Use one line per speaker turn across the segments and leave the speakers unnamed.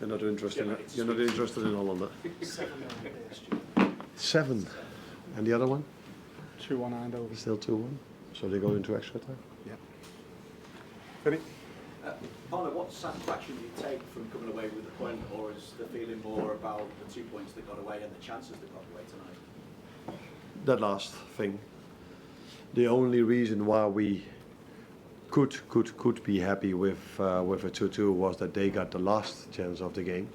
You're not interested. You're not interested in Holland. 7. And the other one?
2-1 Eindhoven.
Still 2-1. So they go into extra time.
Yeah. Vinny?
Arno, what satisfaction do you take from coming away with a point, or is the feeling more about the 2 points that got away and the chances that got away tonight?
That last thing. The only reason why we could be happy with a 2-2 was that they got the last chance of the game,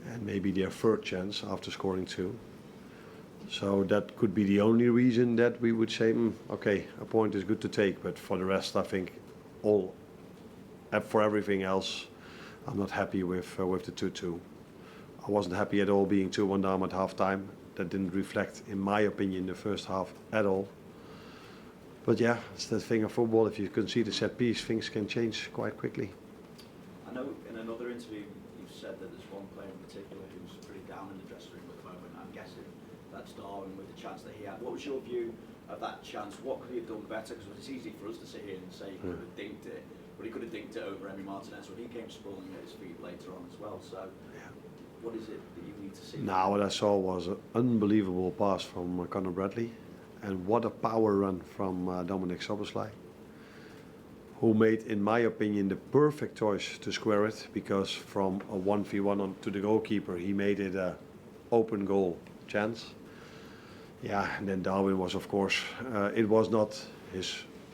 and maybe their third chance after scoring 2. So that could be the only reason that we would say, okay, a point is good to take. But for the rest, I think for everything else, I'm not happy with the 2-2. I wasn't happy at all being 2-1 down at half time. That didn't reflect, in my opinion, the first half at all. But yeah, it's the thing of football. If you concede a set piece, things can change quite quickly.
I know in another interview you've said that there's one player in particular who's pretty down in the dressing room at the moment. I'm guessing that's Darwin with the chance that he had. What was your view of that chance? What could he have done better? Because it's easy for us to sit here and say he could have dinked it, but he could have dinked it over Emi Martinez when he came sprawling at his feet later on as well. So what is it that you need to see?
Now what I saw was an unbelievable pass from Conor Bradley. And what a power run from Dominic Szoboszlai, who made, in my opinion, the perfect choice to square it, because from a 1v1 to the goalkeeper, he made it an open goal chance. Yeah, and then Darwin was, of course, it was not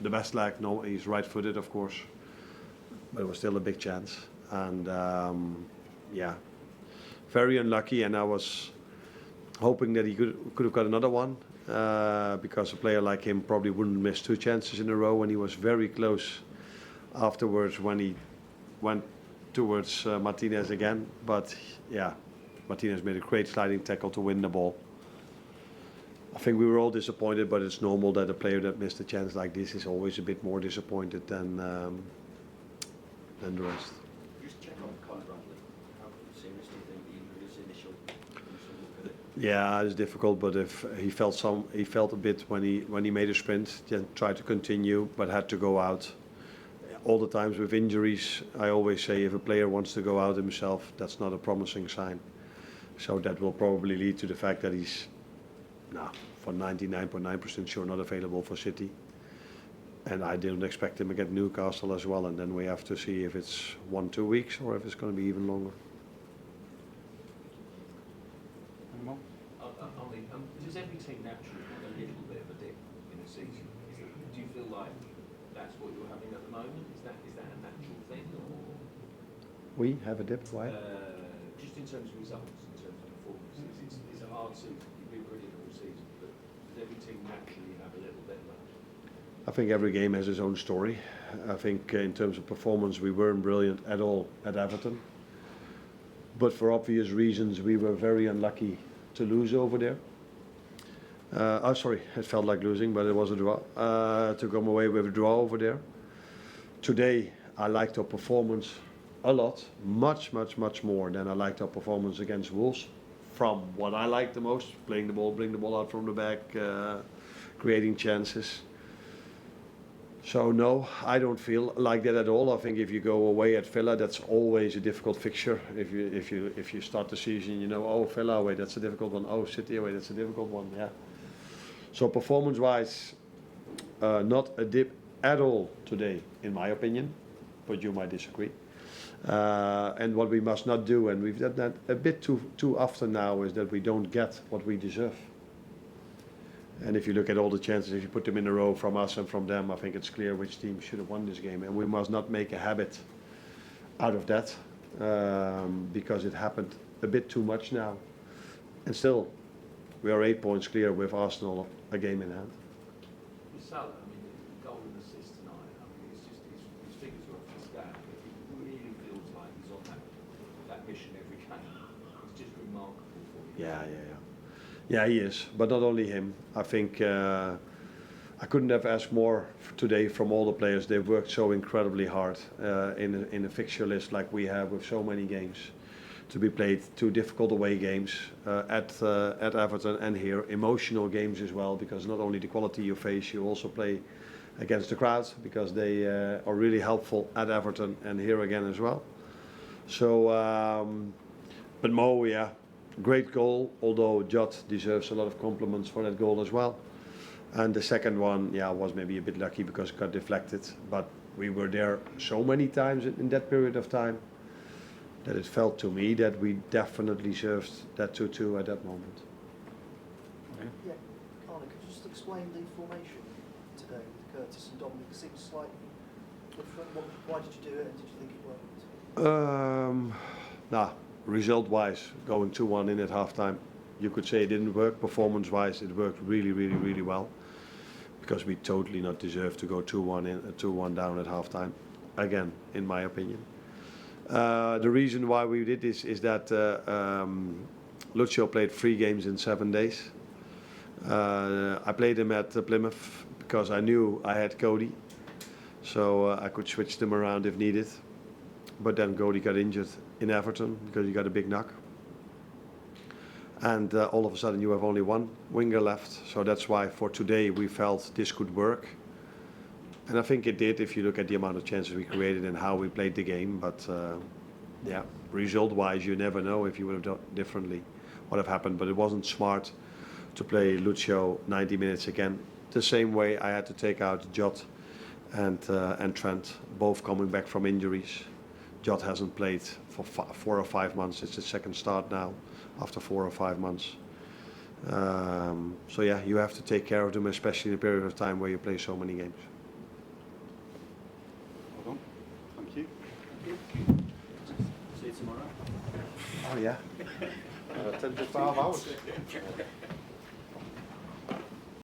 the best leg. No, he's right-footed, of course, but it was still a big chance. And yeah, very unlucky. And I was hoping that he could have got another one. Because a player like him probably wouldn't miss 2 chances in a row, and he was very close afterwards when he went towards Martinez again. But yeah, Martinez made a great sliding tackle to win the ball. I think we were all disappointed, but it's normal that a player that missed a chance like this is always a bit more disappointed than the rest.
Just check on Conor Bradley. How serious do you think the injury is initial look at it?
Yeah, it's difficult, but if he felt a bit when he made a sprint, then tried to continue, but had to go out. All the times with injuries, I always say if a player wants to go out himself, that's not a promising sign. So that will probably lead to the fact that he's, for 99.9% sure, not available for City. And I didn't expect him against Newcastle as well, and then we have to see if it's 1-2 weeks or if it's going to be even longer.
Does every team naturally have a little bit of a dip in a season? Do you feel like that's what you're having at the moment? Is that a natural thing, or?
We have a dip, why?
Just in terms of results, in terms of performances, it's a hard season. You've been brilliant all season, but does every team naturally have a little bit of that?
I think every game has its own story. I think in terms of performance, we weren't brilliant at all at Everton. But for obvious reasons, we were very unlucky to lose over there. Sorry, it felt like losing, but it was a draw. To come away with a draw over there. Today, I liked our performance a lot, much more than I liked our performance against Wolves. From what I liked the most, playing the ball, bring the ball out from the back, creating chances. So no, I don't feel like that at all. I think if you go away at Villa, that's always a difficult fixture. If you start the season, you know, oh, Villa away, that's a difficult one. Oh, City away, that's a difficult one. Yeah. So performance-wise, not a dip at all today, in my opinion, but you might disagree. And what we must not do, and we've done that a bit too often now, is that we don't get what we deserve. And if you look at all the chances, if you put them in a row from us and from them, I think it's clear which team should have won this game. And we must not make a habit out of that, because it happened a bit too much now. And still, we are 8 points clear with Arsenal a game in hand.
Salah, I mean, the goal and assist tonight, I mean, it's just his figures are off the scale. It really feels like he's on that mission every game. It's just remarkable for you.
Yeah, he is. But not only him. I think I couldn't have asked more today from all the players. They've worked so incredibly hard in a fixture list like we have with so many games to be played, 2 difficult away games at Everton and here, emotional games as well, because not only the quality you face, you also play against the crowd, because they are really helpful at Everton and here again as well. So, but Mo, yeah, great goal. Although Jot deserves a lot of compliments for that goal as well. And the second one, yeah, was maybe a bit lucky because it got deflected. But we were there so many times in that period of time that it felt to me that we definitely served that 2-2 at that moment.
Yeah, Carla, could you just explain the formation today with Curtis and Dominic? It seems slightly different. Why did you do it and did you think it worked?
Result-wise, going 2-1 in at halftime, you could say it didn't work. Performance-wise, it worked really, really, really well because we totally not deserved to go 2-1 in, 2-1 down at halftime. Again, in my opinion. The reason why we did this is that Lucio played 3 games in 7 days. I played him at Plymouth because I knew I had Cody, so I could switch them around if needed. But then Cody got injured in Everton because he got a big knock. And all of a sudden you have only one winger left. So that's why for today we felt this could work. And I think it did if you look at the amount of chances we created and how we played the game. But yeah, result-wise you never know if you would have done differently what have happened. But it wasn't smart to play Lucio 90 minutes again. The same way I had to take out Jot and Trent, both coming back from injuries. Jot hasn't played for 4 or 5 months. It's his second start now after 4 or 5 months. So yeah, you have to take care of them, especially in a period of time where you play so many games.
Well done. Thank you.
See you tomorrow.
Oh yeah.
10 to 12 hours.